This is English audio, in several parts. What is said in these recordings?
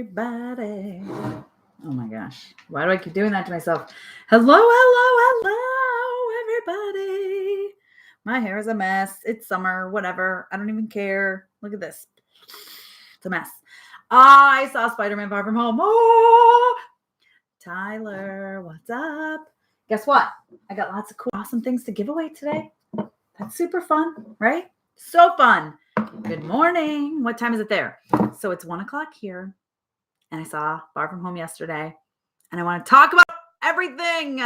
everybody. Oh my gosh. Why do I keep doing that to myself? Hello, hello, hello, everybody. My hair is a mess. It's summer, whatever. I don't even care. Look at this. It's a mess. I saw Spider-Man Far From Home. Oh, Tyler, what's up? Guess what? I got lots of cool, awesome things to give away today. That's super fun, right? So fun. Good morning. What time is it there? So it's 1:00 here. And I saw Far From Home yesterday. And I want to talk about everything.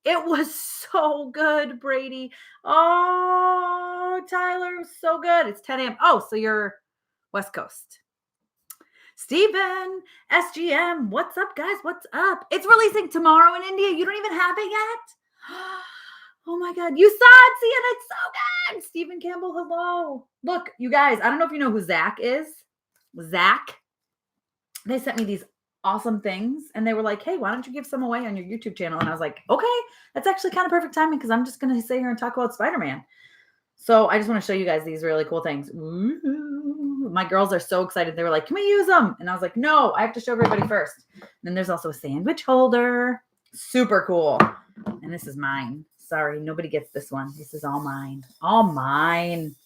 It was so good, Brady. Oh, Tyler, it was so good. It's 10 a.m. Oh, so you're West Coast. Steven, SGM, what's up, guys? What's up? It's releasing tomorrow in India. You don't even have it yet? Oh my God, you saw it, see it, it's so good. Stephen Campbell, hello. Look, you guys, I don't know if you know who Zach is. Zach. They sent me these awesome things and they were like, hey, why don't you give some away on your YouTube channel? And I was like, okay, that's actually kind of perfect timing because I'm just going to sit here and talk about Spider-Man. So I just want to show you guys these really cool things. Ooh, my girls are so excited. They were like, can we use them? And I was like, no, I have to show everybody first. And then there's also a sandwich holder. Super cool. And this is mine. Sorry, nobody gets this one. This is all mine. All mine.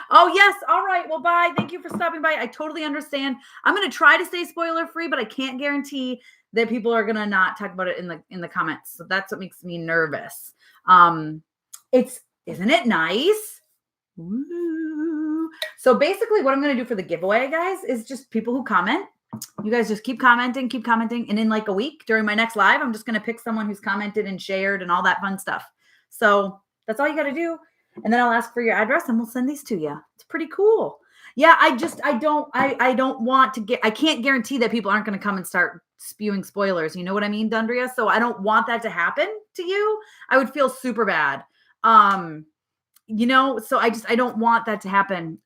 Oh, yes. All right. Well, bye. Thank you for stopping by. I totally understand. I'm going to try to stay spoiler free, but I can't guarantee that people are going to not talk about it in the comments. So that's what makes me nervous. Isn't it nice? Woo. So basically what I'm going to do for the giveaway, guys, is just people who comment. You guys just keep commenting. And in like a week during my next live, I'm just going to pick someone who's commented and shared and all that fun stuff. So that's all you got to do. And then I'll ask for your address and we'll send these to you. It's pretty cool. Yeah, I don't want to I can't guarantee that people aren't going to come and start spewing spoilers. You know what I mean, Dundria? So I don't want that to happen to you. I would feel super bad. So I don't want that to happen.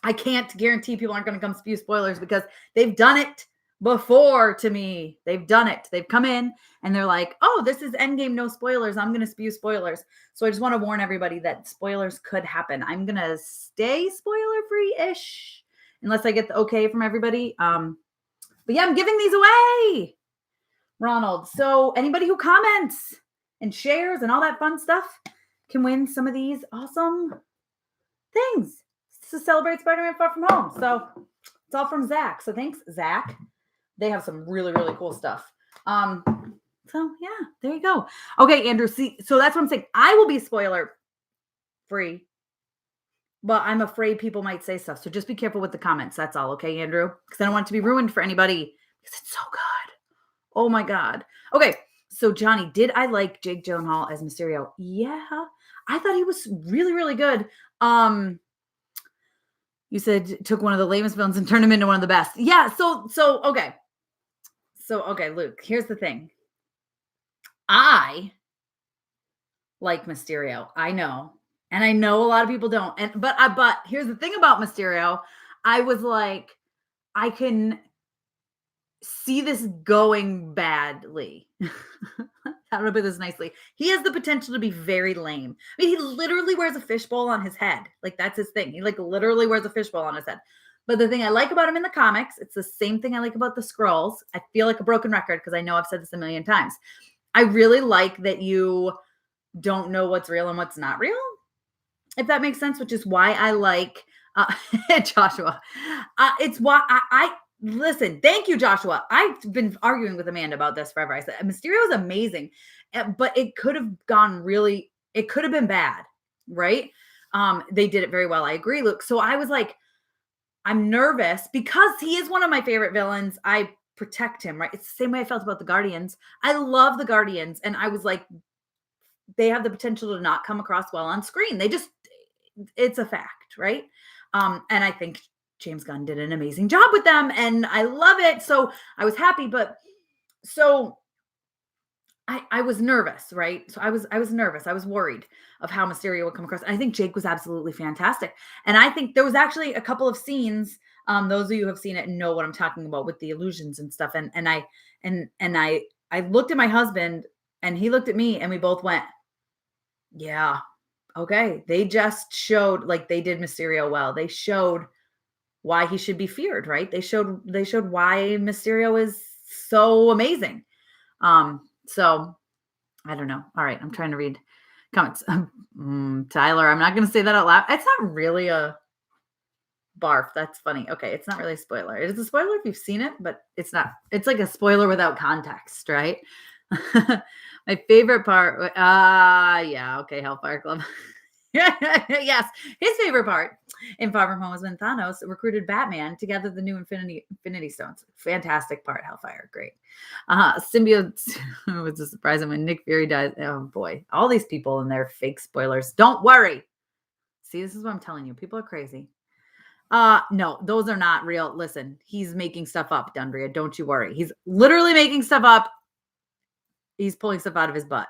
I can't guarantee people aren't going to come spew spoilers because they've done it before to me. They've done it. They've come in and they're like, oh, this is Endgame, no spoilers. I'm going to spew spoilers. So I just want to warn everybody that spoilers could happen. I'm going to stay spoiler free-ish unless I get the okay from everybody. But yeah, I'm giving these away, Ronald. So anybody who comments and shares and all that fun stuff can win some of these awesome things to celebrate Spider-Man Far From Home. So it's all from Zach. So thanks, Zach. They have some really, really cool stuff. So yeah, there you go. Okay, Andrew. See, so that's what I'm saying. I will be spoiler free, but I'm afraid people might say stuff. So just be careful with the comments. That's all. Okay, Andrew? Because I don't want it to be ruined for anybody because it's so good. Oh my God. Okay. So Johnny, did I like Jake Gyllenhaal as Mysterio? Yeah, I thought he was really, really good. You said took one of the lamest villains and turned him into one of the best. Yeah. So okay. Okay, Luke, here's the thing. I like Mysterio. I know. And I know a lot of people don't. But here's the thing about Mysterio. I was like, I can see this going badly. How do I put this nicely? He has the potential to be very lame. I mean, he literally wears a fishbowl on his head. Like, that's his thing. He literally wears a fishbowl on his head. But the thing I like about him in the comics, it's the same thing I like about the Skrulls. I feel like a broken record because I know I've said this a million times. I really like that you don't know what's real and what's not real, if that makes sense, which is why I like Joshua. It's why I listen. Thank you, Joshua. I've been arguing with Amanda about this forever. I said Mysterio is amazing, but it could have it could have been bad, right? They did it very well. I agree, Luke. So I was like, I'm nervous because he is one of my favorite villains. I protect him, right? It's the same way I felt about the Guardians. I love the Guardians. And I was like, they have the potential to not come across well on screen. It's a fact, right? And I think James Gunn did an amazing job with them and I love it. So I was happy, but so I was nervous, right? So I was nervous. I was worried of how Mysterio would come across. And I think Jake was absolutely fantastic. And I think there was actually a couple of scenes. Those of you who have seen it and know what I'm talking about with the illusions and stuff. And I looked at my husband and he looked at me and we both went, yeah, okay. They just showed like they did Mysterio well. They showed why he should be feared, right? They showed why Mysterio is so amazing. So I don't know. All right, I'm trying to read comments. Tyler, I'm not going to say that out loud. It's not really a barf. That's funny. Okay, it's not really a spoiler. It is a spoiler if you've seen it, but it's not. It's like a spoiler without context, right? My favorite part. Yeah. Okay, Hellfire Club. Yes, his favorite part in Far From Home was when Thanos recruited Batman to gather the new Infinity Stones. Fantastic part, Hellfire. Great. Symbiote was a surprise when Nick Fury died. Oh boy, all these people and their fake spoilers. Don't worry. See, this is what I'm telling you. People are crazy. No, those are not real. Listen, he's making stuff up, Dundria. Don't you worry. He's literally making stuff up. He's pulling stuff out of his butt.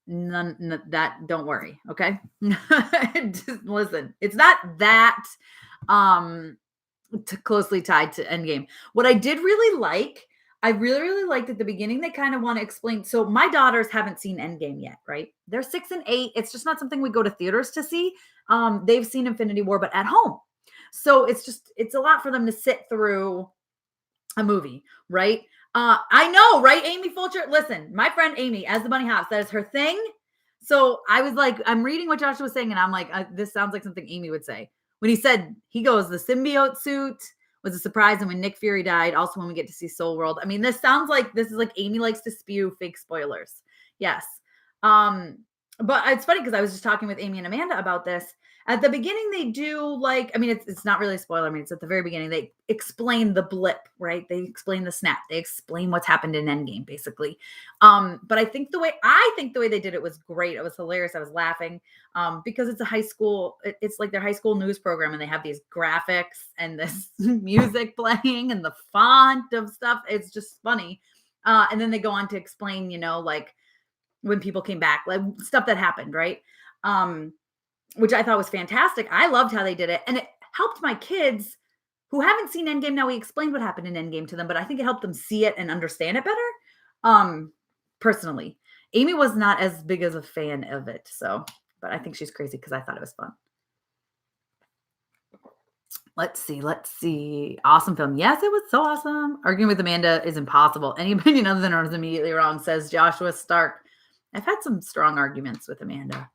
None that, don't worry. Okay. Just listen, it's not that closely tied to Endgame. What I did really like, I really liked at the beginning, they kind of want to explain. So my daughters haven't seen Endgame yet, right? They're 6 and 8. It's just not something we go to theaters to see. They've seen Infinity War, but at home. So it's a lot for them to sit through a movie, right? I know, right? Amy Fulcher. Listen, my friend Amy, as the bunny hops, that is her thing. So I was like, I'm reading what Joshua was saying, and I'm like, this sounds like something Amy would say. When he said, he goes, the symbiote suit was a surprise, and when Nick Fury died, also when we get to see Soul World. I mean, this is like Amy likes to spew fake spoilers. Yes. But it's funny because I was just talking with Amy and Amanda about this. At the beginning, they do like, I mean, it's not really a spoiler. I mean, it's at the very beginning. They explain the blip, right? They explain the snap. They explain what's happened in Endgame, basically. But I think the way they did it was great. It was hilarious. I was laughing because it's a high school. It's like their high school news program, and they have these graphics and this music playing and the font of stuff. It's just funny. And then they go on to explain, like when people came back, like stuff that happened, right? Which I thought was fantastic. I loved how they did it. And it helped my kids who haven't seen Endgame. Now, we explained what happened in Endgame to them, but I think it helped them see it and understand it better. Personally, Amy was not as big as a fan of it. So, but I think she's crazy because I thought it was fun. Let's see. Awesome film. Yes, it was so awesome. Arguing with Amanda is impossible. Any opinion other than hers is immediately wrong, says Joshua Stark. I've had some strong arguments with Amanda.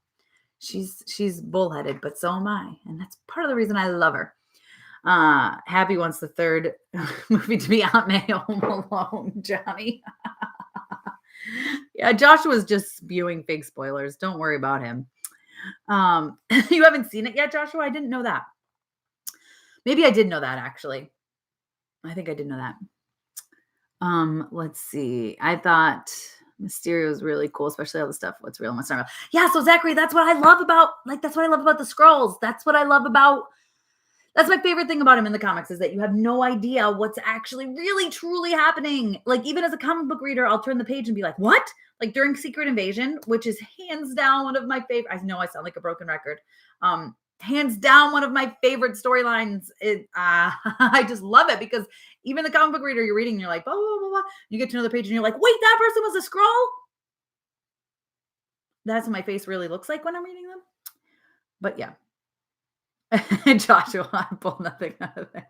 She's bullheaded, but so am I. And that's part of the reason I love her. Happy wants the third movie to be Aunt May Home Alone, Johnny. Yeah, Joshua's just spewing fake spoilers. Don't worry about him. You haven't seen it yet, Joshua? I didn't know that. Maybe I did know that, actually. I think I did know that. Let's see. I thought Mysterio is really cool, especially all the stuff, what's real and what's not real. Yeah, so Zachary, that's what I love about the Skrulls. That's my favorite thing about him in the comics, is that you have no idea what's actually really truly happening. Like, even as a comic book reader, I'll turn the page and be like, what? Like during Secret Invasion, which is hands down one of my favorite. I know I sound like a broken record. Hands down one of my favorite storylines. I just love it because even the comic book reader, you're reading and you're like, blah, blah, blah, blah. You get to another page and you're like, wait, that person was a Skrull? That's what my face really looks like when I'm reading them. But yeah. Joshua, I pulled nothing out of there.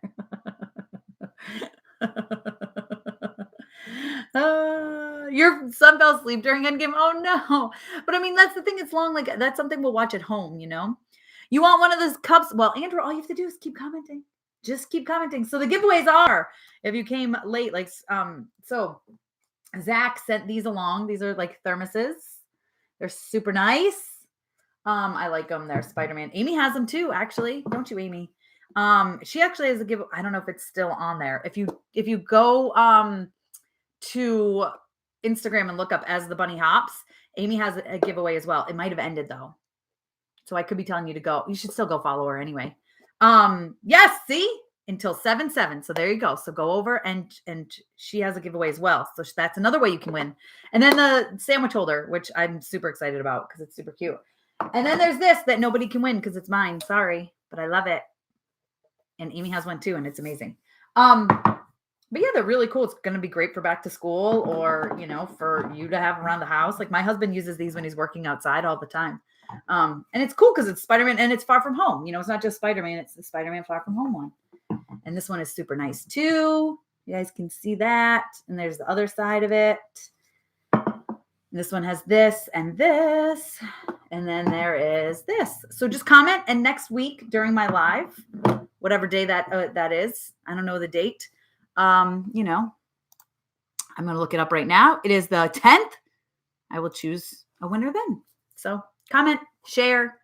Your son fell asleep during Endgame. Oh no. But I mean, that's the thing. It's long. Like, that's something we'll watch at home, You want one of those cups? Well, Andrew, all you have to do is keep commenting. Just keep commenting. So the giveaways are, if you came late, like, so Zach sent these along. These are like thermoses. They're super nice. I like them. They're Spider-Man. Amy has them too, actually. Don't you, Amy? She actually has a give. I don't know if it's still on there. If you go to Instagram and look up As the Bunny Hops, Amy has a giveaway as well. It might have ended though. So I could be telling you to go. You should still go follow her anyway. Yes, see? Until 7/7. So there you go. So go over and she has a giveaway as well. So that's another way you can win. And then the sandwich holder, which I'm super excited about because it's super cute. And then there's this that nobody can win because it's mine. Sorry, but I love it. And Amy has one too, and it's amazing. But yeah, they're really cool. It's going to be great for back to school or, for you to have around the house. Like my husband uses these when he's working outside all the time. And it's cool because it's Spider-Man and it's Far From Home. You know, it's not just Spider-Man, it's the Spider-Man Far From Home one. And this one is super nice too. You guys can see that. And there's the other side of it. This one has this and this. And then there is this. So just comment. And next week during my live, whatever day that is, I don't know the date. You know, I'm going to look it up right now. It is the 10th. I will choose a winner then. So comment, share,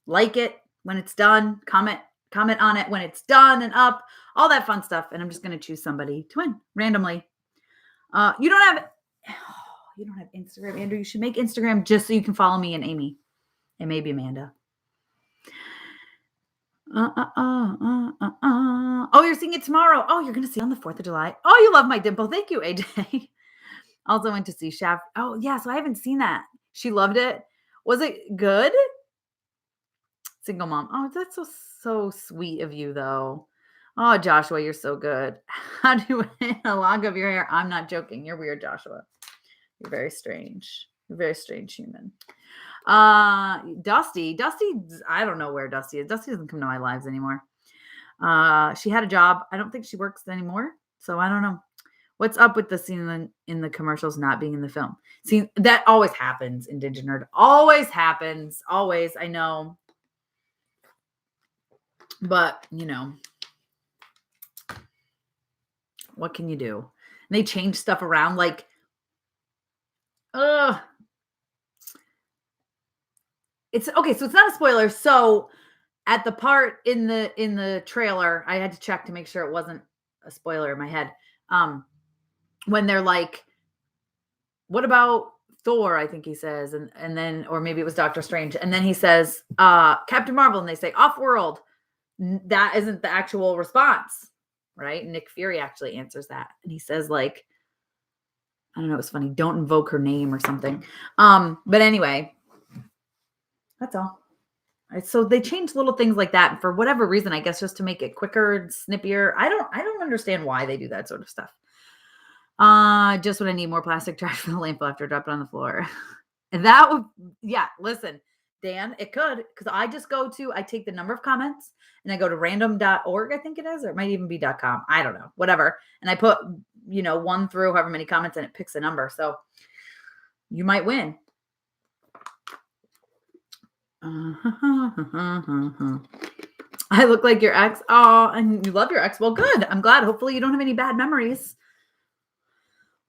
like it when it's done. Comment on it when it's done and up. All that fun stuff. And I'm just going to choose somebody to win randomly. You don't have Instagram, Andrew. You should make Instagram just so you can follow me and Amy and maybe Amanda. Oh, you're seeing it tomorrow. Oh, you're going to see it on the 4th of July. Oh, you love my dimple. Thank you, AJ. Also went to see Shaft. Oh, yeah. So I haven't seen that. She loved it. Was it good? Single mom. Oh, that's so sweet of you, though. Oh, Joshua, you're so good. How do you hit a lock of your hair? I'm not joking. You're weird, Joshua. You're very strange. You're a very strange human. Dusty, I don't know where Dusty is. Dusty doesn't come to my lives anymore. She had a job. I don't think she works anymore. So I don't know. What's up with the scene in the commercials not being in the film? See, that always happens in DigiNerd. Always happens. Always. I know. But, you know, what can you do? And they change stuff around like, it's okay. So it's not a spoiler. So at the part in the trailer, I had to check to make sure it wasn't a spoiler in my head. When they're like, what about Thor? I think he says, and then, or maybe it was Doctor Strange. And then he says, Captain Marvel, and they say off-world. That isn't the actual response, right? Nick Fury actually answers that. And he says, like, I don't know, it's funny. Don't invoke her name or something. But anyway, that's all. So they change little things like that. And for whatever reason, I guess just to make it quicker, snippier. I don't understand why they do that sort of stuff. Just when I need more plastic trash for the landfill after I drop it on the floor. And that would, yeah, listen, Dan, it could, because I take the number of comments and I go to random.org, I think it is, or it might even be .com. I don't know, whatever. And I put, 1 through however many comments and it picks a number. So you might win. I look like your ex. Oh, and you love your ex. Well, good. I'm glad. Hopefully you don't have any bad memories.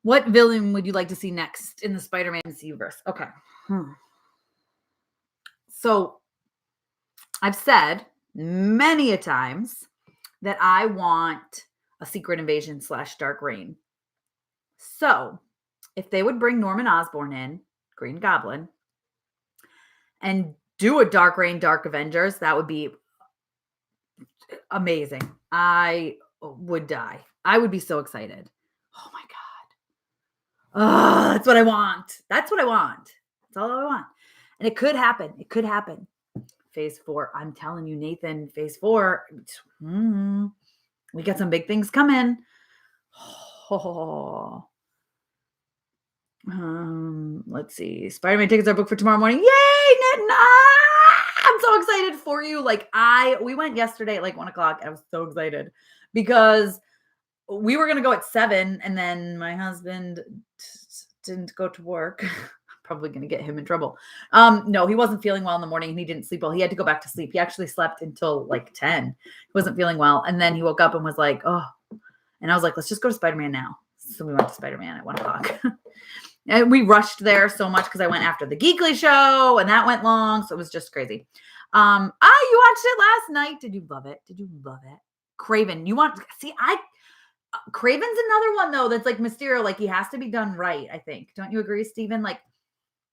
What villain would you like to see next in the Spider-Man MCU-verse? Okay. So I've said many a times that I want a Secret Invasion / Dark Reign. So if they would bring Norman Osborn in, Green Goblin, and do a Dark Reign, Dark Avengers, that would be amazing. I would die. I would be so excited. Oh my God. Oh, that's what I want. That's what I want. That's all I want. And it could happen. It could happen. Phase 4. I'm telling you, Nathan, phase 4. We got some big things coming. Oh. Let's see. Spider-Man tickets are booked for tomorrow morning. Yay! I'm so excited for you. We went yesterday at 1:00. I was so excited because we were going to go at 7 and then my husband didn't go to work. I'm probably going to get him in trouble. No, he wasn't feeling well in the morning and he didn't sleep well. He had to go back to sleep. He actually slept until 10. He wasn't feeling well. And then he woke up and was like, oh, and I was like, let's just go to Spider-Man now. So we went to Spider-Man at 1:00. And we rushed there so much because I went after the Geeky show and that went long. So it was just crazy. You watched it last night. Did you love it? Did you love it? Craven, Craven's another one though that's like Mysterio, he has to be done right, I think. Don't you agree, Steven?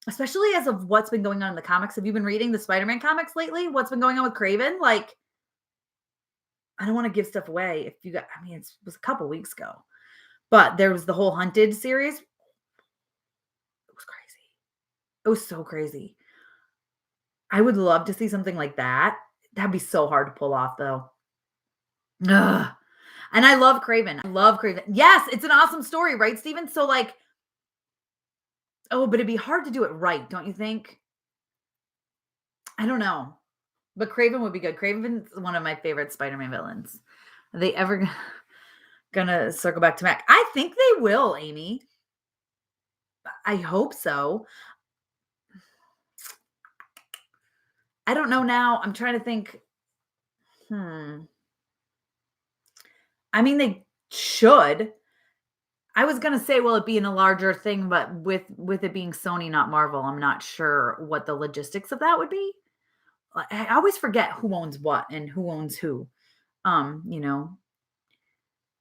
Especially as of what's been going on in the comics. Have you been reading the Spider-Man comics lately? What's been going on with Craven? I don't want to give stuff away. It was a couple weeks ago. But there was the whole Hunted series. It was crazy. It was so crazy. I would love to see something like that. That'd be so hard to pull off though. Ugh. And I love Craven. Yes, it's an awesome story, right, Steven? So but it'd be hard to do it right, don't you think? I don't know. But Craven would be good. Craven's one of my favorite Spider-Man villains. Are they ever gonna circle back to Mac? I think they will, Amy. I hope so. I don't know now. I'm trying to think. I mean, they should. I was gonna say, will it be in a larger thing? But with it being Sony, not Marvel, I'm not sure what the logistics of that would be. I always forget who owns what and who owns who. You know,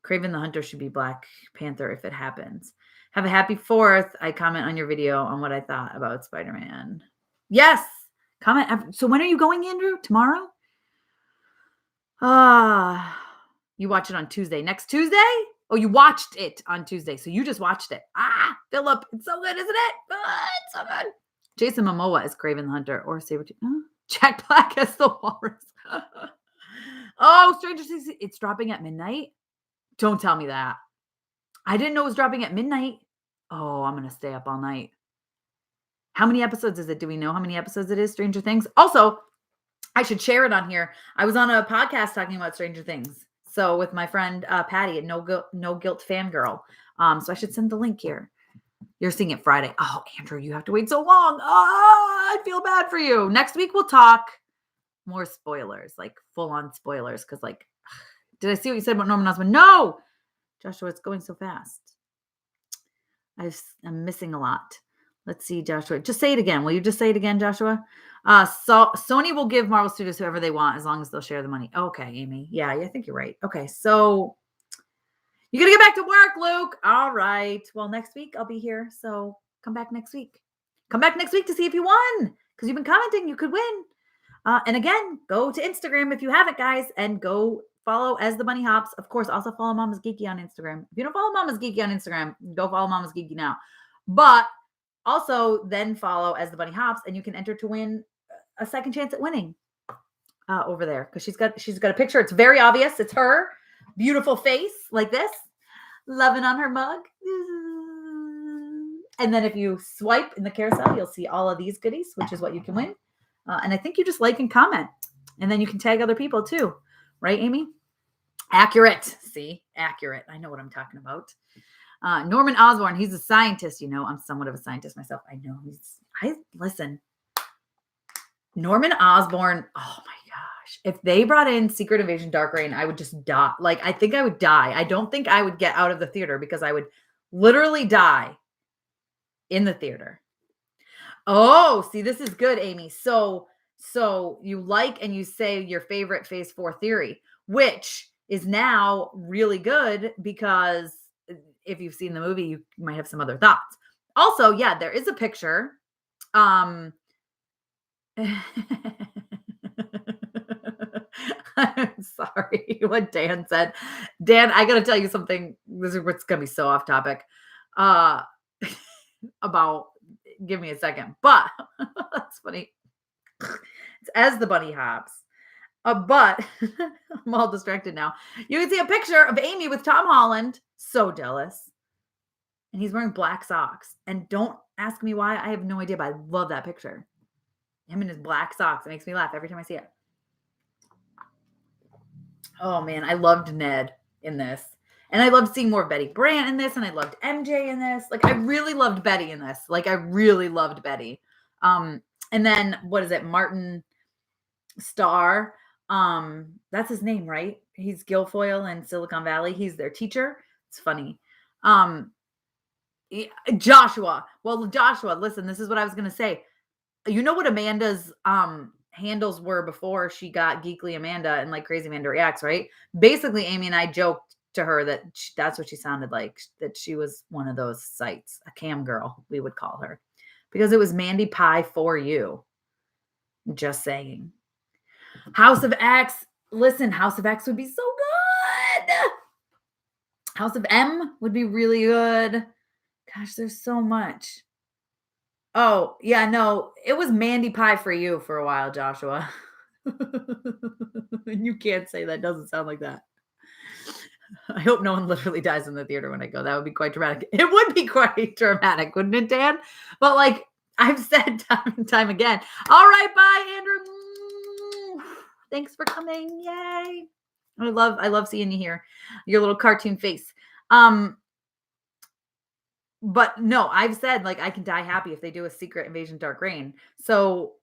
Craven the Hunter should be Black Panther if it happens. Have a happy 4th. I comment on your video on what I thought about Spider-Man. Yes. Comment. So when are you going, Andrew? Tomorrow? You watch it on Tuesday. Next Tuesday? Oh, you watched it on Tuesday. So you just watched it. Philip, it's so good, isn't it? It's so good. Jason Momoa is Craven the Hunter or Sabretooth. Jack Black as the Walrus. Oh, Stranger Things. It's dropping at midnight. Don't tell me that. I didn't know it was dropping at midnight. Oh, I'm going to stay up all night. How many episodes is it? Do we know how many episodes it is, Stranger Things? Also, I should share it on here. I was on a podcast talking about Stranger Things. So with my friend Patty at No Guilt Fangirl. So I should send the link here. You're seeing it Friday. Oh, Andrew, you have to wait so long. I feel bad for you. Next week we'll talk more spoilers, like full-on spoilers. Because did I see what you said about Norman Osborn? No! Joshua, it's going so fast. I'm missing a lot. Let's see, Joshua. Just say it again. Will you just say it again, Joshua? So Sony will give Marvel Studios whoever they want as long as they'll share the money. Okay, Amy. Yeah, I think you're right. Okay, so you got to get back to work, Luke. All right. Well, next week I'll be here. So come back next week. Come back next week to see if you won because you've been commenting. You could win. And again, go to Instagram if you haven't, guys, and go follow As the Bunny Hops. Of course, also follow Mama's Geeky on Instagram. If you don't follow Mama's Geeky on Instagram, go follow Mama's Geeky now. But also then follow As the Bunny Hops, and you can enter to win a second chance at winning over there because she's got a picture. It's very obvious. It's her beautiful face like this, loving on her mug. And then if you swipe in the carousel, you'll see all of these goodies, which is what you can win. And I think you just like and comment, and then you can tag other people too. Right, Amy? Accurate. See? Accurate. I know what I'm talking about. Norman Osborn, he's a scientist. You know, I'm somewhat of a scientist myself. I know. Listen. Norman Osborn, oh my gosh. If they brought in Secret Invasion Dark Reign, I would just die. I think I would die. I don't think I would get out of the theater because I would literally die in the theater. Oh, see, this is good, Amy. So you like and you say your favorite Phase 4 theory, which is now really good because if you've seen the movie, you might have some other thoughts. Also, yeah, there is a picture. I'm sorry what Dan said. Dan, I got to tell you something. This is what's going to be so off topic. About, give me a second, but that's funny. It's As the Bunny Hops. But I'm all distracted now. You can see a picture of Amy with Tom Holland. So jealous. And he's wearing black socks. And don't ask me why. I have no idea, but I love that picture. Him in his black socks. It makes me laugh every time I see it. Oh, man. I loved Ned in this. And I loved seeing more of Betty Brant in this. And I loved MJ in this. I really loved Betty in this. I really loved Betty. And then, what is it? Martin Starr. That's his name, right? He's Guilfoyle in Silicon Valley. He's their teacher. It's funny. Joshua. Well, Joshua, listen, this is what I was going to say. You know what Amanda's handles were before she got Geekly Amanda and Crazy Amanda Reacts, right? Basically, Amy and I joked to her that that's what she sounded like, that she was one of those sites, a cam girl, we would call her, because it was Mandy Pie for you. Just saying. House of X. Listen, House of X would be so good. House of M would be really good. Gosh, there's so much. Oh, yeah, no, it was Mandy Pie for you for a while, Joshua. You can't say that. Doesn't sound like that. I hope no one literally dies in the theater when I go. That would be quite dramatic. It would be quite dramatic, wouldn't it, Dan? But I've said time and time again. All right, bye, Andrew. Thanks for coming. Yay. I love seeing you here. Your little cartoon face. But no, I've said like I can die happy if they do a Secret Invasion Dark Reign. So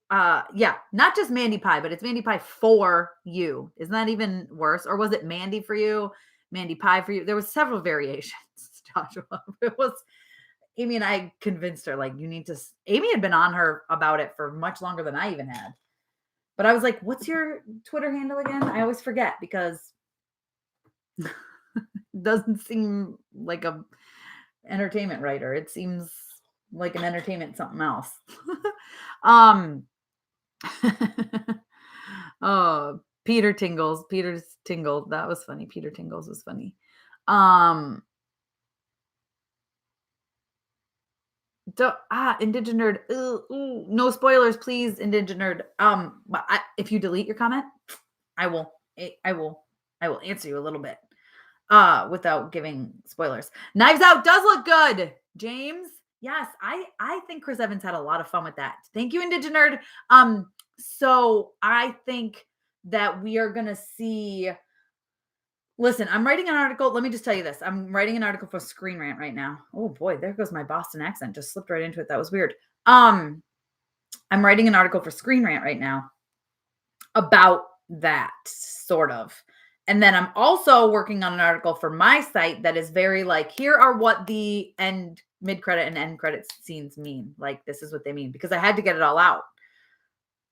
yeah, not just Mandy Pie, but it's Mandy Pie for you. Isn't that even worse? Or was it Mandy for you? Mandy Pie for you? There was several variations, Joshua. It was Amy and I convinced her, like, you need to. Amy had been on her about it for much longer than I even had. But I was like, what's your Twitter handle again? I always forget because it doesn't seem like a entertainment writer. It seems like an entertainment something else. Oh, Peter Tingles. Peter's Tingled. That was funny. Peter Tingles was funny. Indigent Nerd. No spoilers, please, Indigent Nerd. If you delete your comment, I will answer you a little bit. Without giving spoilers. Knives Out does look good, James. Yes, I think Chris Evans had a lot of fun with that. Thank you, Indigent Nerd. So I think that we are gonna see. Listen, I'm writing an article. Let me just tell you this. I'm writing an article for Screen Rant right now. Oh boy, there goes my Boston accent. Just slipped right into it. That was weird. I'm writing an article for Screen Rant right now about that sort of. And then I'm also working on an article for my site that is very like, here are what the mid-credit and end credit scenes mean. Like, this is what they mean, because I had to get it all out.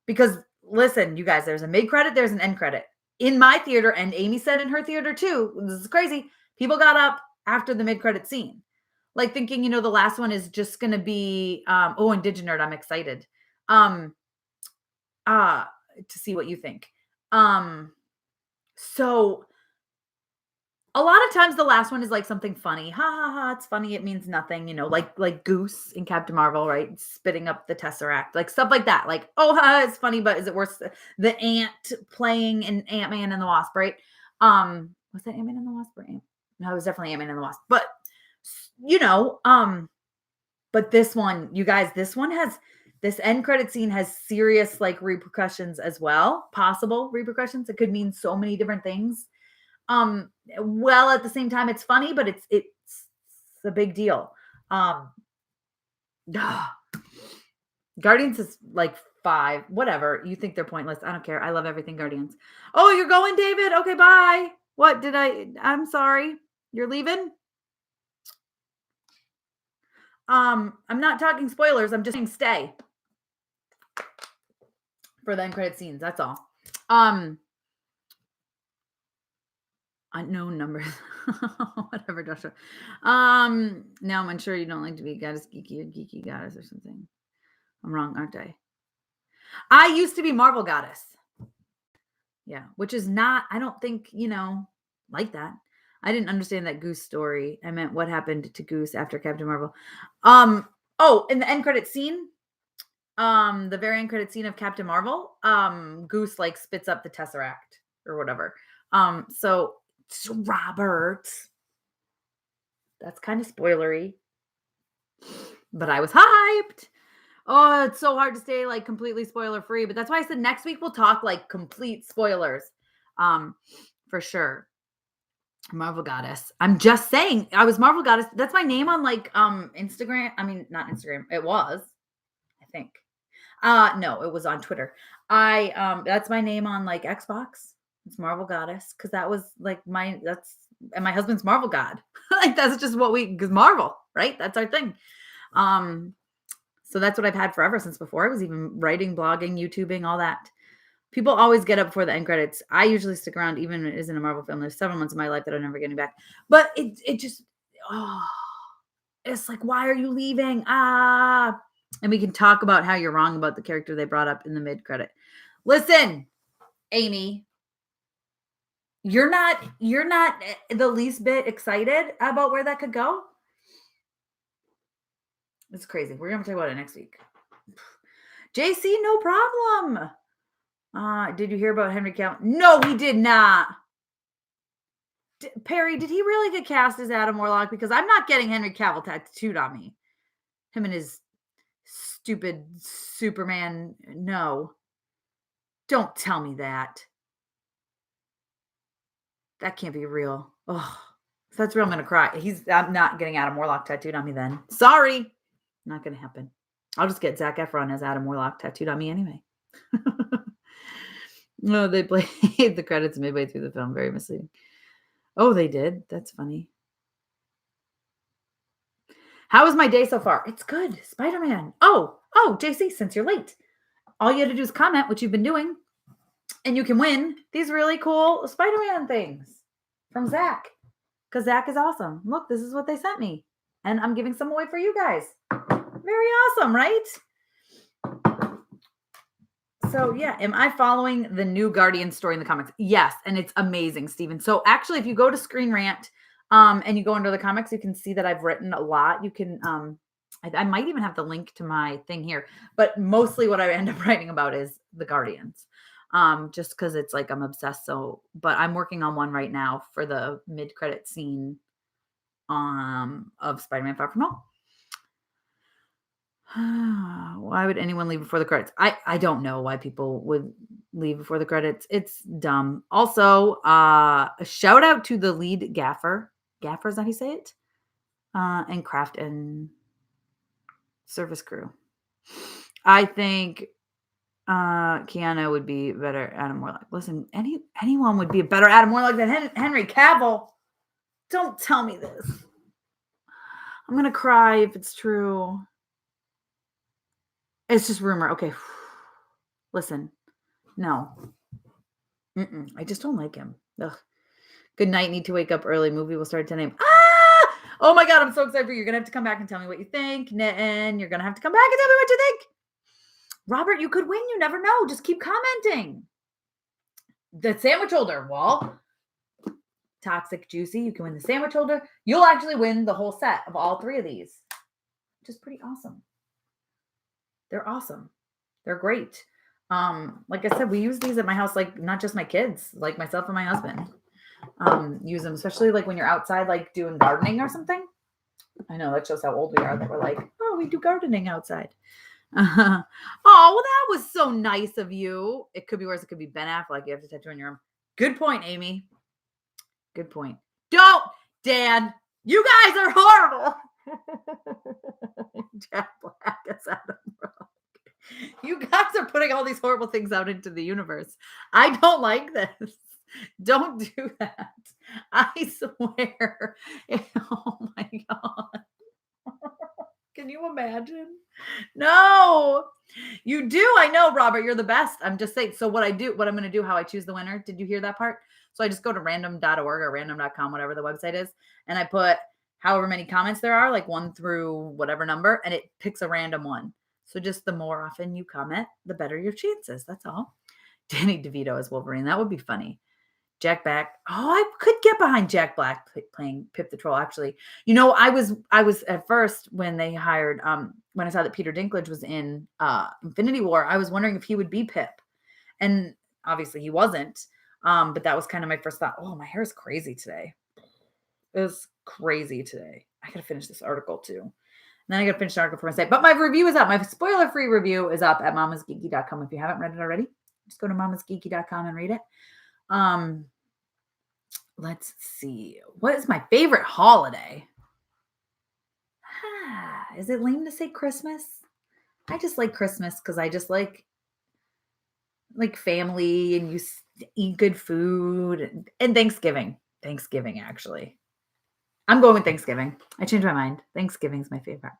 Because listen, you guys, there's a mid-credit, there's an end credit. In my theater, and Amy said in her theater too, this is crazy, people got up after the mid-credit scene. Like thinking, the last one is just going to be, Indigent Nerd, I'm excited to see what you think. So a lot of times the last one is like something funny. Ha ha ha, it's funny. It means nothing, like Goose in Captain Marvel, right? Spitting up the Tesseract, like stuff like that. Like, it's funny, but is it worth the ant playing in Ant-Man and the Wasp, right? Was that Ant-Man and the Wasp or No, it was definitely Ant-Man and the Wasp. But, but this one, you guys, this end credit scene has serious like repercussions as well, possible repercussions. It could mean so many different things. Well, at the same time, it's funny, but it's a big deal. Guardians is like 5, whatever. You think they're pointless. I don't care. I love everything Guardians. Oh, you're going, David? Okay, bye. What did I'm sorry. You're leaving? I'm not talking spoilers. I'm just saying stay for the end credit scenes. That's all. Unknown numbers. Whatever, Joshua. Now I'm unsure you don't like to be goddess geeky or geeky goddess or something. I'm wrong, aren't I? I used to be Marvel goddess. Yeah, which is not, I don't think, like that. I didn't understand that Goose story. I meant what happened to Goose after Captain Marvel. In the end credit scene, the very end credit scene of Captain Marvel, Goose like spits up the Tesseract or whatever. So Robert, that's kind of spoilery, but I was hyped. Oh, it's so hard to stay like completely spoiler free, but that's why I said next week we'll talk like complete spoilers. For sure. Marvel Goddess. I'm just saying, I was Marvel Goddess. That's my name on like Instagram. I mean, not Instagram. It was, I think. No, it was on Twitter. That's my name on like Xbox. It's Marvel Goddess, because that was like and my husband's Marvel God. Like that's just what because Marvel, right? That's our thing. So that's what I've had forever, since before I was even writing, blogging, YouTubing, all that. People always get up before the end credits. I usually stick around even if it isn't a Marvel film. There's several months of my life that I'm never getting back. But it just, it's like, why are you leaving? And we can talk about how you're wrong about the character they brought up in the mid-credit. Listen, Amy, you're not the least bit excited about where that could go. It's crazy. We're going to talk about it next week. JC, no problem. Did you hear about Henry Cavill? No, he did not. Perry, did he really get cast as Adam Warlock? Because I'm not getting Henry Cavill tattooed on me. Him and his stupid Superman. No. Don't tell me that. That can't be real. Oh, if that's real, I'm gonna cry. I'm not getting Adam Warlock tattooed on me then. Sorry. Not gonna happen. I'll just get Zac Efron as Adam Warlock tattooed on me anyway. No, they played the credits midway through the film. Very misleading. Oh, they did? That's funny. How was my day so far? It's good. Spider-Man. Oh, JC, since you're late, all you had to do is comment, which you've been doing, and you can win these really cool Spider-Man things from Zach. Because Zach is awesome. Look, this is what they sent me. And I'm giving some away for you guys. Very awesome, right? So yeah, am I following the new Guardian story in the comics? Yes, and it's amazing, Steven. So actually, if you go to Screen Rant and you go under the comics, you can see that I've written a lot. You can, I might even have the link to my thing here, but mostly what I end up writing about is the Guardians. Just because it's like I'm obsessed. So, but I'm working on one right now for the mid-credit scene of Spider-Man Far From Home. Why would anyone leave before the credits? I don't know why people would leave before the credits. It's dumb. Also, a shout out to the lead gaffer. Gaffer, is that how you say it? And craft and service crew. I think Keanu would be better Adam Warlock. Listen, anyone would be a better Adam Warlock than Henry Cavill. Don't tell me this. I'm gonna cry if it's true. It's just rumor. Okay. Listen. No. I just don't like him. Ugh. Good night. Need to wake up early. Movie will start at 10 a.m. Ah! Oh my God. I'm so excited for you. You're going to have to come back and tell me what you think. And you're going to have to come back and tell me what you think. Robert, you could win. You never know. Just keep commenting. The sandwich holder. Well, Toxic Juicy. You can win the sandwich holder. You'll actually win the whole set of all three of these. Which is pretty awesome. They're awesome. They're great. Like I said, we use these at my house, like not just my kids, like myself and my husband. Use them, especially like when you're outside, like doing gardening or something. I know that shows how old we are that we're like, oh, we do gardening outside. Oh, well, that was so nice of you. It could be worse. It could be Ben Affleck. You have to tattoo on your arm. Good point, Amy. Good point. Don't, Dan. You guys are horrible. Jack Black is Adam Warlock. You guys are putting all these horrible things out into the universe. I don't like this. Don't do that. I swear. Oh my God. Can you imagine? No, you do. I know, Robert, you're the best. I'm just saying. So what I'm going to do, how I choose the winner. Did you hear that part? So I just go to random.org or random.com, whatever the website is. And I put however many comments there are, like 1 through whatever number, and it picks a random one. So just the more often you comment, the better your chances. That's all. Danny DeVito as Wolverine. That would be funny. Jack Black. Oh, I could get behind Jack Black playing Pip the Troll, actually. You know, I was at first when they hired, when I saw that Peter Dinklage was in Infinity War, I was wondering if he would be Pip. And obviously he wasn't. But that was kind of my first thought. Oh, my hair is crazy today. It was crazy today. I got to finish this article too. And then I got to finish the article for my site. But my review is up. My spoiler-free review is up at mamasgeeky.com. If you haven't read it already, just go to mamasgeeky.com and read it. Let's see. What is my favorite holiday? Is it lame to say Christmas? I just like Christmas because I just like family and you eat good food and Thanksgiving. Thanksgiving, actually. I'm going with Thanksgiving. I changed my mind. Thanksgiving's my favorite.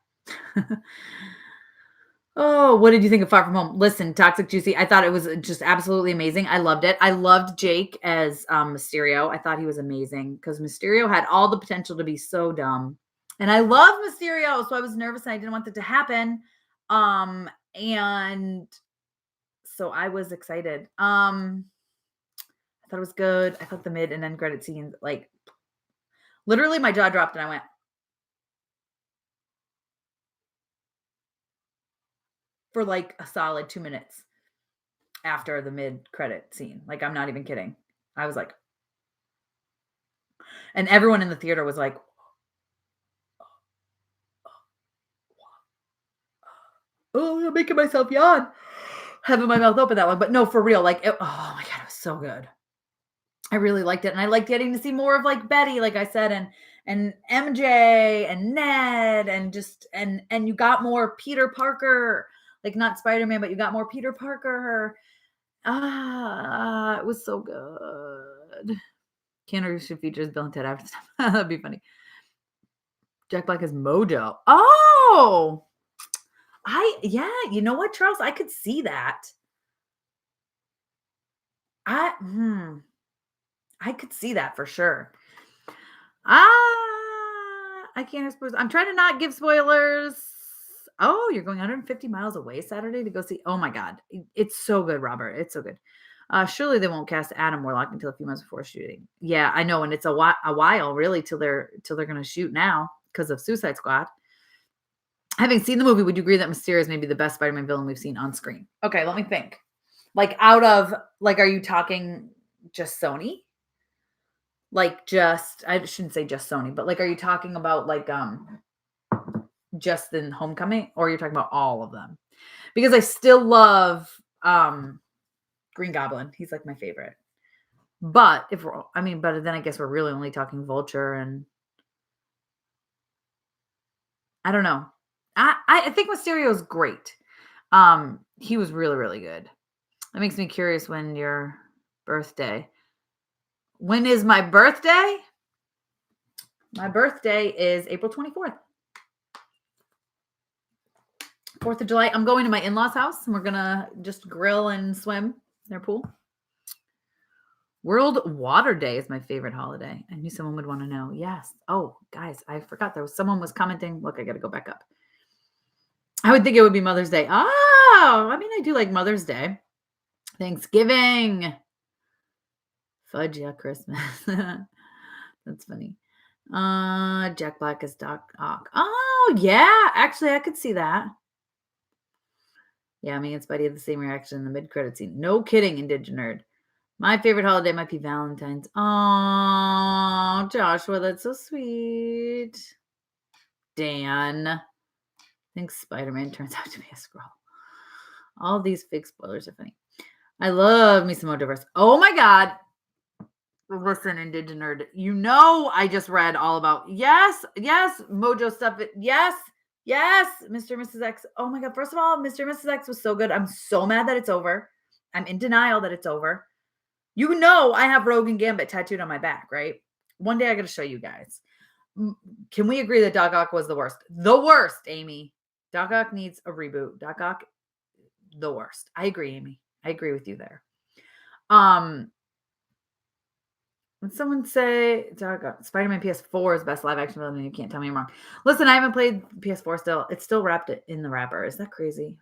Oh, what did you think of Far From Home? Listen, Toxic Juicy, I thought it was just absolutely amazing. I loved it. I loved Jake as Mysterio. I thought he was amazing because Mysterio had all the potential to be so dumb. And I love Mysterio, so I was nervous and I didn't want that to happen. And so I was excited. I thought it was good. I thought the mid and end credit scenes, like, literally my jaw dropped and I went, for like a solid 2 minutes after the mid-credit scene. Like, I'm not even kidding. I was like, and everyone in the theater was like, Oh, I'm making myself yawn. Having my mouth open that one, but no, for real, like, oh my god, it was so good. I really liked it, and I liked getting to see more of, like, Betty, like I said, and MJ and Ned and just and you got more Peter Parker, like, not Spider-Man, but you got more Peter Parker. It was so good. Keanu Reeves should feature as Bill and Ted after stuff. That'd be funny. Jack Black is Mojo. Oh! Yeah, you know what, Charles? I could see that. I hmm, I could see that for sure. I can't suppose. I'm trying to not give spoilers. Oh, you're going 150 miles away Saturday to go see. Oh my God. It's so good, Robert. It's so good. Surely they won't cast Adam Warlock until a few months before shooting. Yeah, I know, and it's a while really till they're gonna shoot now because of Suicide Squad. Having seen the movie, would you agree that Mysterio is maybe the best Spider-Man villain we've seen on screen? Okay, let me think. Like out of like, are you talking just Sony? Like just I shouldn't say just Sony, but like are you talking about like just in Homecoming or you're talking about all of them? Because I still love Green Goblin. He's like my favorite. But but then I guess we're really only talking Vulture and I don't know. I think Mysterio is great. He was really, really good. That makes me curious when your birthday. When is my birthday? My birthday is April 24th. 4th of July. I'm going to my in-laws' house and we're gonna just grill and swim in their pool. World Water Day is my favorite holiday. I knew someone would want to know. Yes. Oh, guys, I forgot someone was commenting. Look, I gotta go back up. I would think it would be Mother's Day. Oh, I mean, I do like Mother's Day. Thanksgiving. Fudge, yeah, Christmas. That's funny. Jack Black is Doc Ock. Oh, yeah. Actually, I could see that. Yeah, me and Spidey had the same reaction in the mid-credit scene. No kidding, Indigenerd. My favorite holiday might be Valentine's. Oh, Joshua, that's so sweet. Dan. I think Spider-Man turns out to be a Skrull. All these fake spoilers are funny. I love me some Mojoverse. Oh my God. Listen, Indigenerd, you know I just read all about yes, Mojo stuff. Yes, Mr. and Mrs. X. Oh my God. First of all, Mr. and Mrs. X was so good. I'm so mad that it's over. I'm in denial that it's over. You know I have Rogue and Gambit tattooed on my back, right? One day I got to show you guys. Can we agree that Doc Ock was the worst? The worst, Amy. Doc Ock needs a reboot. Doc Ock, the worst. I agree, Amy. I agree with you there. When someone say Spider-Man PS4 is best live action film, you can't tell me I'm wrong. Listen, I haven't played PS4 still. It's still wrapped in the wrapper. Is that crazy?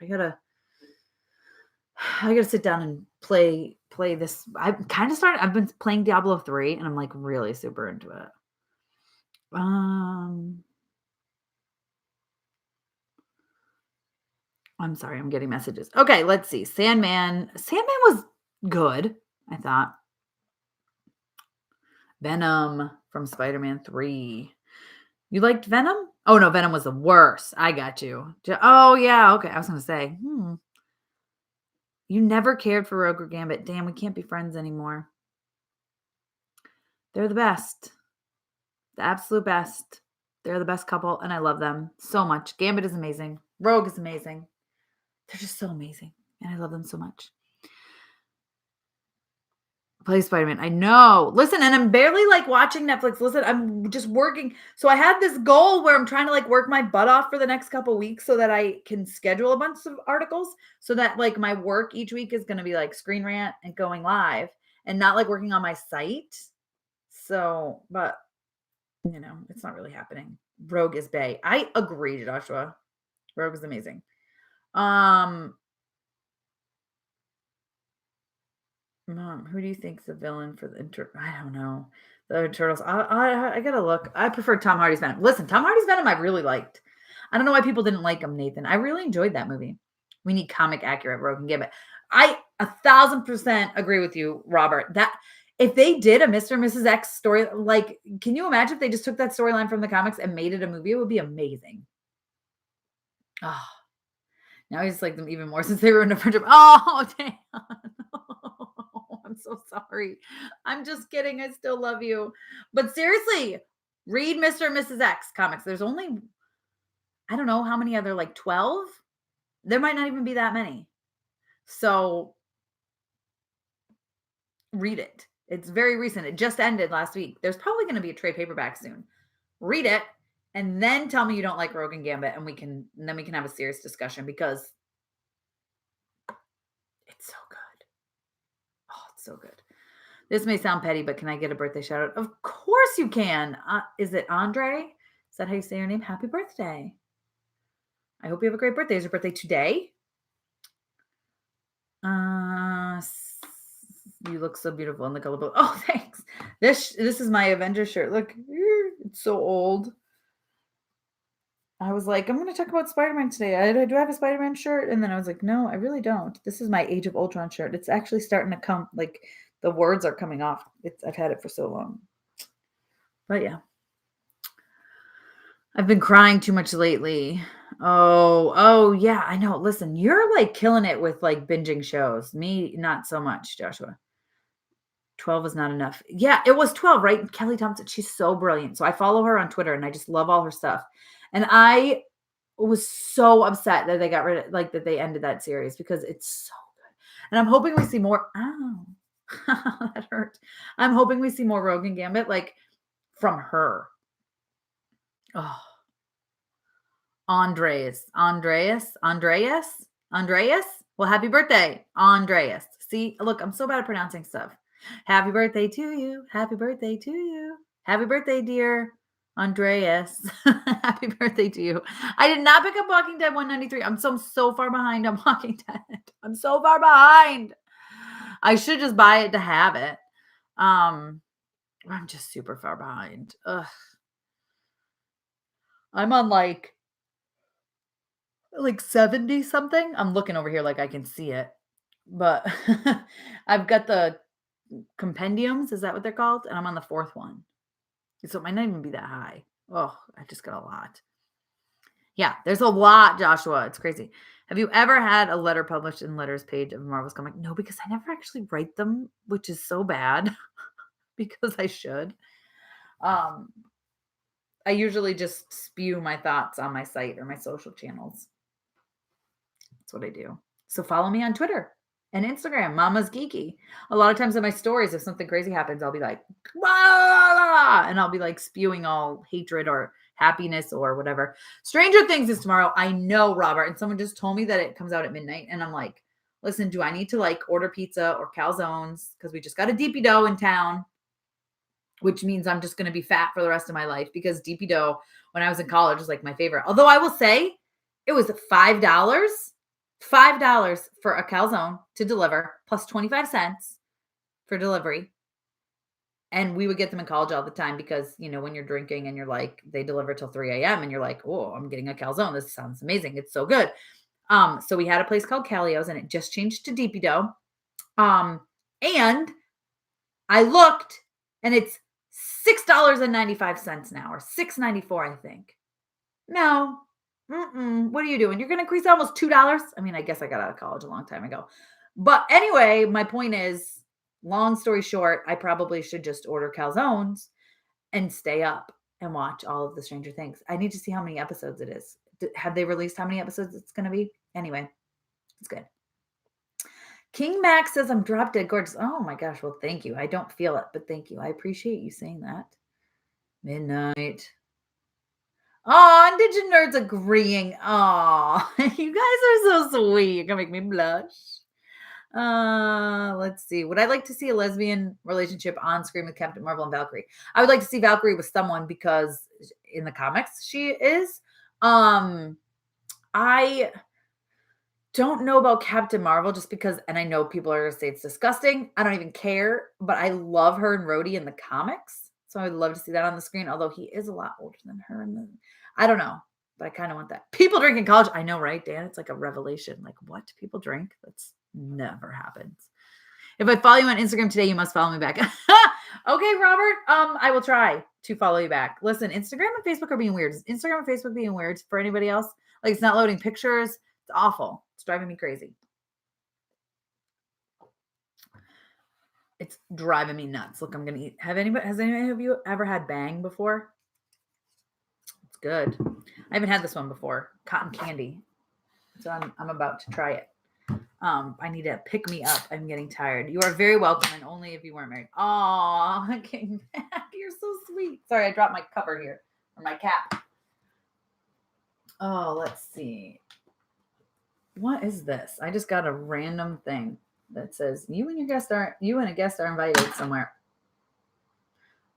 I gotta sit down and play this. I've been playing Diablo 3 and I'm like really super into it. I'm sorry, I'm getting messages. Okay, let's see. Sandman was good, I thought. Venom from Spider-Man 3. You liked Venom? Oh no, Venom was the worst. I got you. Oh yeah, okay. I was gonna say, you never cared for Rogue or Gambit. Damn, we can't be friends anymore. They're the best. The absolute best. They're the best couple, and I love them so much. Gambit is amazing. Rogue is amazing. They're just so amazing, and I love them so much. Play Spider-Man. I know. Listen, and I'm barely like watching Netflix. Listen, I'm just working. So I had this goal where I'm trying to like work my butt off for the next couple weeks so that I can schedule a bunch of articles so that like my work each week is going to be like Screen Rant and going live and not like working on my site. So, but you know, it's not really happening. Rogue is bae. I agree, Joshua. Rogue is amazing. Mom, who do you think's the villain for the I don't know. The Turtles. I gotta look. I prefer Tom Hardy's Venom. Listen, Tom Hardy's Venom I really liked. I don't know why people didn't like him, Nathan. I really enjoyed that movie. We need comic accurate Rogue and Gambit. I 1,000% agree with you, Robert. That if they did a Mr. and Mrs. X story, like, can you imagine if they just took that storyline from the comics and made it a movie? It would be amazing. Oh, Now I just like them even more since they ruined a friendship. Oh, damn. I'm so sorry. I'm just kidding. I still love you. But seriously, read Mr. and Mrs. X comics. There's only, I don't know how many other, like 12? There might not even be that many. So read it. It's very recent. It just ended last week. There's probably going to be a trade paperback soon. Read it and then tell me you don't like Rogue and Gambit, and then we can have a serious discussion because it's so good. Oh, it's so good. This may sound petty, but can I get a birthday shout out? Of course you can. Is it Andre? Is that how you say your name? Happy birthday. I hope you have a great birthday. Is your birthday today? You look so beautiful in the color blue. Oh, thanks. This is my Avengers shirt. Look, it's so old. I was like, I'm going to talk about Spider-Man today. Do I have a Spider-Man shirt? And then I was like, no, I really don't. This is my Age of Ultron shirt. It's actually starting to come, like the words are coming off. I've had it for so long. But yeah. I've been crying too much lately. Oh, yeah, I know. Listen, you're like killing it with like binging shows. Me, not so much, Joshua. 12 is not enough. Yeah, it was 12, right? Kelly Thompson, she's so brilliant. So I follow her on Twitter and I just love all her stuff. And I was so upset that they got rid of, like, that they ended that series because it's so good. And I'm hoping we see more. Ow, that hurt. I'm hoping we see more Rogue and Gambit, like, from her. Oh, Andreas. Well, happy birthday, Andreas. See, look, I'm so bad at pronouncing stuff. Happy birthday to you. Happy birthday to you. Happy birthday, dear Andreas. Happy birthday to you. I did not pick up Walking Dead 193. I'm so far behind on Walking Dead. I'm so far behind. I should just buy it to have it. I'm just super far behind. Ugh. I'm on like 70 something. I'm looking over here like I can see it. But I've got the compendiums. Is that what they're called? And I'm on the 4th one. So it might not even be that high. Oh, I just got a lot. Yeah, there's a lot, Joshua. It's crazy. Have you ever had a letter published in Letters page of a Marvel's comic? No, because I never actually write them, which is so bad because I should. I usually just spew my thoughts on my site or my social channels. That's what I do. So follow me on Twitter and Instagram, Mama's Geeky. A lot of times in my stories, if something crazy happens, I'll be like, and I'll be like spewing all hatred or happiness or whatever. Stranger Things is tomorrow. I know, Robert. And someone just told me that it comes out at midnight. And I'm like, listen, do I need to like order pizza or calzones? Because we just got a DP dough in town, which means I'm just going to be fat for the rest of my life because DP dough, when I was in college, was like my favorite. Although I will say it was $5 for a calzone to deliver, plus 25 cents for delivery. And we would get them in college all the time because, you know, when you're drinking and you're like, they deliver till 3 a.m. and you're like, oh, I'm getting a calzone. This sounds amazing. It's so good. So we had a place called Calio's and it just changed to DP dough. And I looked and it's $6.95 now, or $6.94, I think. No. What are you doing? You're going to increase almost $2. I mean, I guess I got out of college a long time ago. But anyway, my point is, long story short, I probably should just order calzones and stay up and watch all of the Stranger Things. I need to see how many episodes it is. Have they released how many episodes it's going to be? Anyway, it's good. King Max says I'm drop dead gorgeous. Oh my gosh. Well, thank you. I don't feel it, but thank you. I appreciate you saying that. Midnight. Oh, Indigen Nerds agreeing. Oh, you guys are so sweet. You're going to make me blush. Let's see. Would I like to see a lesbian relationship on screen with Captain Marvel and Valkyrie? I would like to see Valkyrie with someone because in the comics she is. I don't know about Captain Marvel just because, and I know people are going to say it's disgusting. I don't even care, but I love her and Rhodey in the comics. So I'd love to see that on the screen, although he is a lot older than her. I don't know, but I kind of want that. People drink in college. I know, right, Dan? It's like a revelation. Like, what? People drink? That's never happens. If I follow you on Instagram today, you must follow me back. Okay, Robert. I will try to follow you back. Listen, Instagram and Facebook are being weird. Is Instagram and Facebook being weird for anybody else? Like, it's not loading pictures. It's awful. It's driving me crazy. It's driving me nuts. Look, I'm going to eat. Has anybody of you ever had Bang before? It's good. I haven't had this one before. Cotton candy. So I'm about to try it. I need to pick me up. I'm getting tired. You are very welcome, and only if you weren't married. Aw, I came back. You're so sweet. Sorry, I dropped my cover here, or my cap. Oh, let's see. What is this? I just got a random thing that says you and a guest are invited somewhere.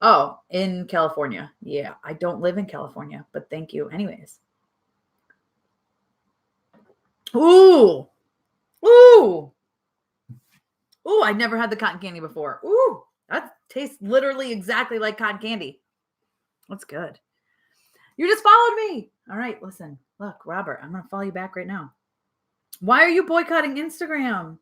Oh, in California. Yeah, I don't live in California, but thank you anyways. Ooh. Ooh. Ooh, I'd never had the cotton candy before. Ooh, that tastes literally exactly like cotton candy. That's good. You just followed me. All right, listen. Look, Robert, I'm going to follow you back right now. Why are you boycotting Instagram?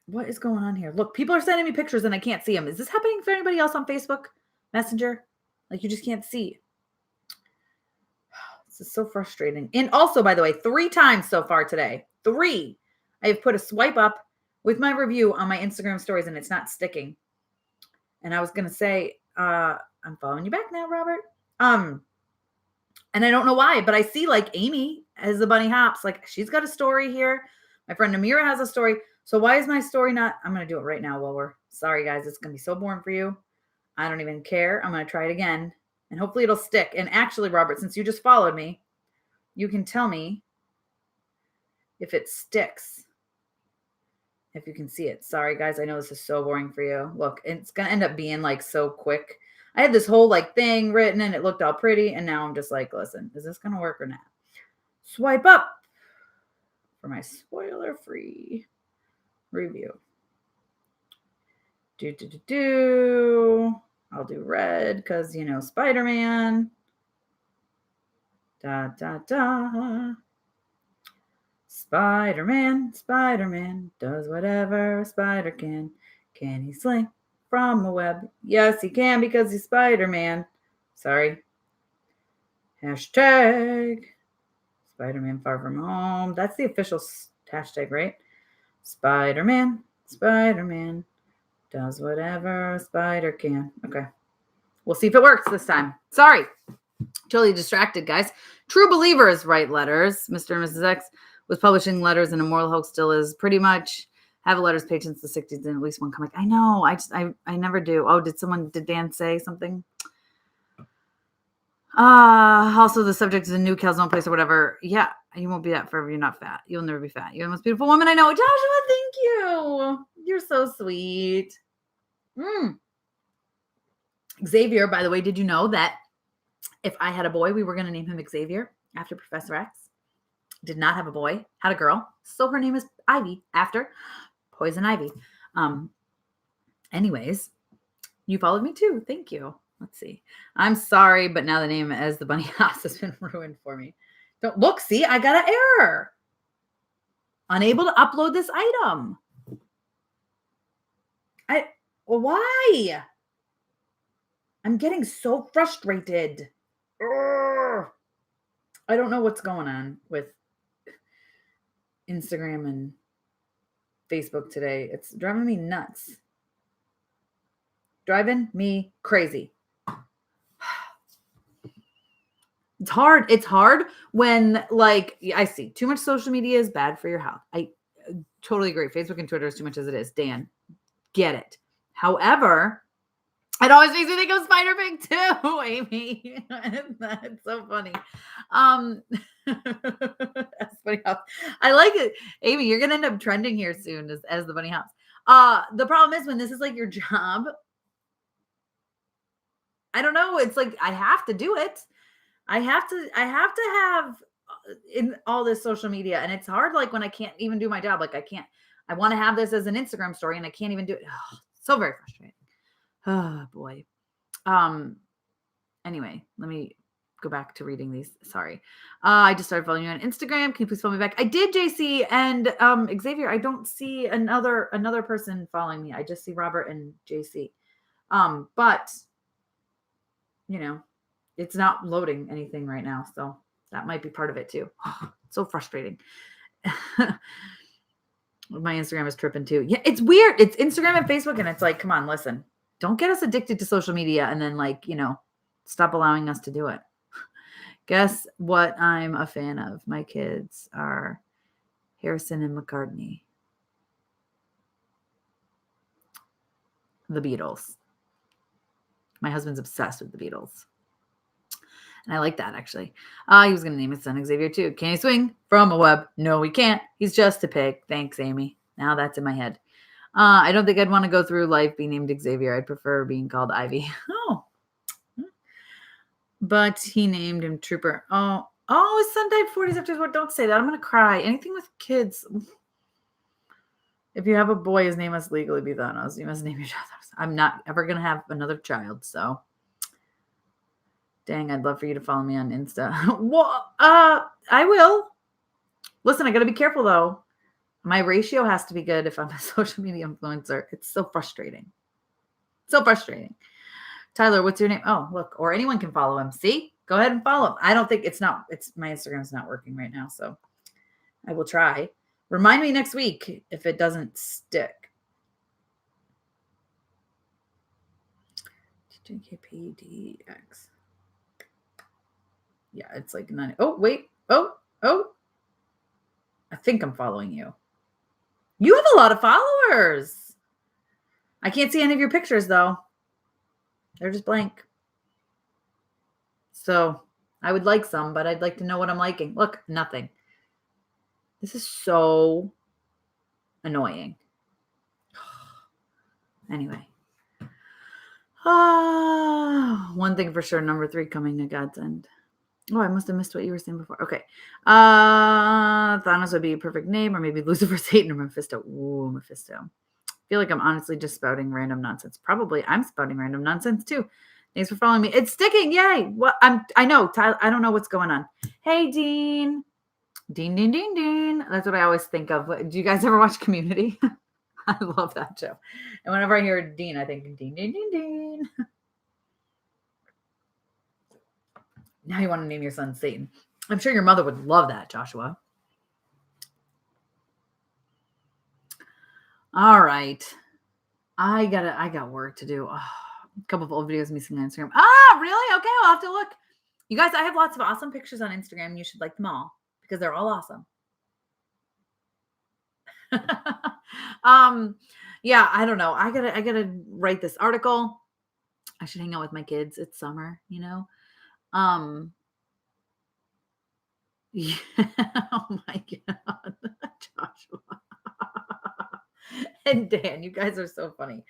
What is going on here? Look, people are sending me pictures and I can't see them. Is this happening for anybody else on Facebook Messenger? Like you just can't see. This is so frustrating. And also, by the way, 3 times so far today, 3, I have put a swipe up with my review on my Instagram stories and it's not sticking. And I was going to say, I'm following you back now, Robert. And I don't know why, but I see like Amy as the bunny hops. Like she's got a story here. My friend Amira has a story. So why is my story not? I'm going to do it right now while we're sorry, guys. It's going to be so boring for you. I don't even care. I'm going to try it again and hopefully it'll stick. And actually, Robert, since you just followed me, you can tell me if it sticks. If you can see it. Sorry, guys. I know this is so boring for you. Look, it's going to end up being like so quick. I had this whole like thing written and it looked all pretty. And now I'm just like, listen, is this going to work or not? Swipe up for my spoiler-free review. I'll do red because, you know, Spider-Man. Spider-Man does whatever a spider can. Can he sling from a web? Yes, he can because he's Spider-Man. Sorry. Hashtag Spider-Man Far From Home. That's the official hashtag, right? Spider-Man does whatever a spider can. Okay. We'll see if it works this time. Sorry. Totally distracted, guys. True Believers write letters. Mr. and Mrs. X was publishing letters and Immoral Hoax still is pretty much have a letters page since the 60s and at least one comic. I know. I never do. Oh, did Dan say something? Also the subject is a new Calzone place or whatever. Yeah, you won't be that forever. You're not fat. You'll never be fat. You're the most beautiful woman I know. Joshua, thank you. You're so sweet. Xavier, by the way, did you know that if I had a boy, we were going to name him Xavier after Professor X? Did not have a boy, had a girl. So her name is Ivy after Poison Ivy. Anyways, you followed me too. Thank you. Let's see. I'm sorry, but now the name as the bunny house has been ruined for me. Don't look. See, I got an error. Unable to upload this item. Why? I'm getting so frustrated. Urgh. I don't know what's going on with Instagram and Facebook today. It's driving me nuts. Driving me crazy. It's hard when, like, I see too much social media is bad for your health. I totally agree. Facebook and Twitter is too much as it is. Dan, get it. However, it always makes me think of Spider-Pig too, Amy. That's so funny. That's funny house. I like it. Amy, you're gonna end up trending here soon as the bunny house. The problem is when this is like your job, I don't know. It's like I have to do it. I have to have in all this social media, and it's hard. Like when I can't even do my job. Like I want to have this as an Instagram story, and I can't even do it. Oh, so very frustrating. Oh boy. Anyway, let me go back to reading these. Sorry. I just started following you on Instagram. Can you please follow me back? I did, JC and Xavier. I don't see another person following me. I just see Robert and JC. But you know, it's not loading anything right now. So that might be part of it too. So frustrating. My Instagram is tripping too. Yeah, it's weird. It's Instagram and Facebook, and it's like, come on, listen. Don't get us addicted to social media and then stop allowing us to do it. Guess what I'm a fan of? My kids are Harrison and McCartney. The Beatles. My husband's obsessed with the Beatles. And I like that, actually. He was going to name his son Xavier, too. Can he swing from a web? No, he can't. He's just a pig. Thanks, Amy. Now that's in my head. I don't think I'd want to go through life being named Xavier. I'd prefer being called Ivy. Oh. But he named him Trooper. Oh, his son died 40 after his word. Don't say that. I'm going to cry. Anything with kids. If you have a boy, his name must legally be Thanos. You must name your child Thanos. I'm not ever going to have another child, so. Dang, I'd love for you to follow me on Insta. Well, I will. Listen, I got to be careful, though. My ratio has to be good if I'm a social media influencer. It's so frustrating. So frustrating. Tyler, what's your name? Oh, look, or anyone can follow him. See? Go ahead and follow him. I don't think my Instagram's not working right now, so I will try. Remind me next week if it doesn't stick. TJKPDX. Yeah, it's like 9. Oh, wait. Oh. I think I'm following you. You have a lot of followers. I can't see any of your pictures, though. They're just blank. So I would like some, but I'd like to know what I'm liking. Look, nothing. This is so annoying. Anyway. One thing for sure, number 3 coming to God's end. Oh, I must have missed what you were saying before. Okay. Thanos would be a perfect name, or maybe Lucifer, Satan, or Mephisto. Ooh, Mephisto. I feel like I'm honestly just spouting random nonsense. Probably I'm spouting random nonsense too. Thanks for following me. It's sticking. Yay. What I know, Tyler, I don't know what's going on. Hey, Dean. Dean. That's what I always think of. Do you guys ever watch Community? I love that show. And whenever I hear Dean, I think Dean. Now you want to name your son Satan. I'm sure your mother would love that, Joshua. All right. I got work to do. Oh, a couple of old videos missing on Instagram. Really? Okay, I'll have to look. You guys, I have lots of awesome pictures on Instagram. You should like them all because they're all awesome. Yeah, I don't know. I gotta write this article. I should hang out with my kids. It's summer, Yeah. Oh my God, Joshua and Dan, you guys are so funny.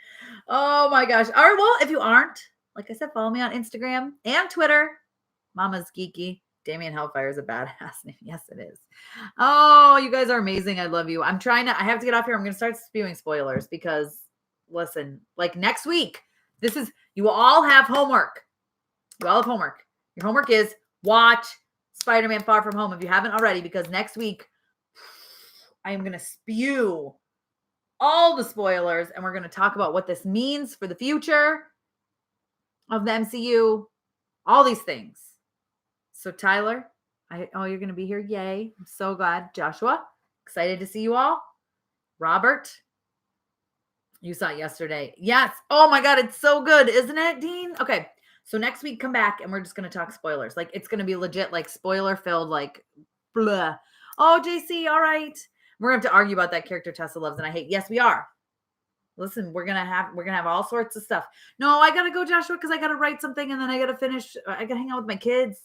Oh my gosh. All right. Well, if you aren't, like I said, follow me on Instagram and Twitter. Mama's Geeky. Damien Hellfire is a badass name. Yes, it is. Oh, you guys are amazing. I love you. I have to get off here. I'm going to start spewing spoilers because listen, like next week, you all have homework. You all have homework. Your homework is watch Spider-Man Far From Home if you haven't already, because next week I am going to spew all the spoilers and we're going to talk about what this means for the future of the MCU, all these things. So Tyler, you're going to be here. Yay. I'm so glad. Joshua, excited to see you all. Robert, you saw it yesterday. Yes. Oh my God. It's so good. Isn't it, Dean? Okay. So next week, come back and we're just going to talk spoilers. Like it's going to be legit, like spoiler filled, like blah. Oh, JC. All right. We're going to have to argue about that character Tessa loves and I hate. Yes, we are. Listen, we're going to have all sorts of stuff. No, I got to go, Joshua, because I got to write something and then I got to finish. I got to hang out with my kids.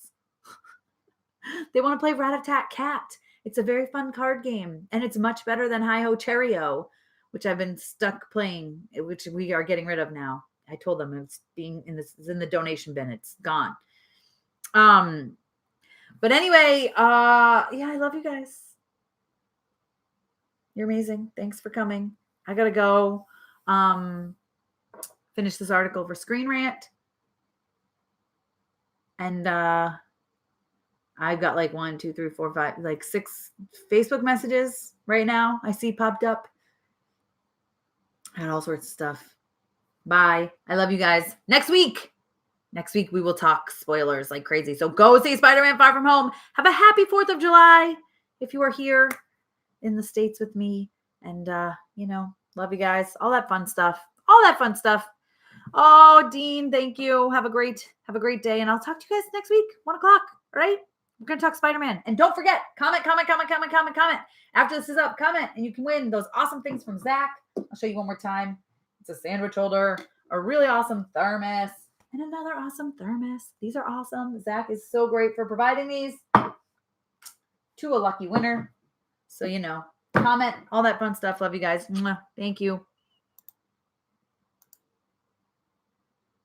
They want to play Rat-a-Tat-Cat. It's a very fun card game, and it's much better than Hi-Ho Cherry-O, which I've been stuck playing, which we are getting rid of now. I told them it's in the donation bin. It's gone. But anyway, yeah, I love you guys. You're amazing. Thanks for coming. I gotta go finish this article for Screen Rant. And I've got like 1, 2, 3, 4, 5, like 6 Facebook messages right now I see popped up. I had all sorts of stuff. Bye. I love you guys. Next week. Next week, we will talk spoilers like crazy. So go see Spider-Man Far From Home. Have a happy 4th of July if you are here in the States with me. And, love you guys. All that fun stuff. Oh, Dean, thank you. Have a great day. And I'll talk to you guys next week, 1 o'clock. All right? We're going to talk Spider-Man. And don't forget, comment. After this is up, comment. And you can win those awesome things from Zach. I'll show you one more time. It's a sandwich holder, a really awesome thermos, and another awesome thermos. These are awesome. Zach is so great for providing these to a lucky winner. So, comment, all that fun stuff. Love you guys. Thank you.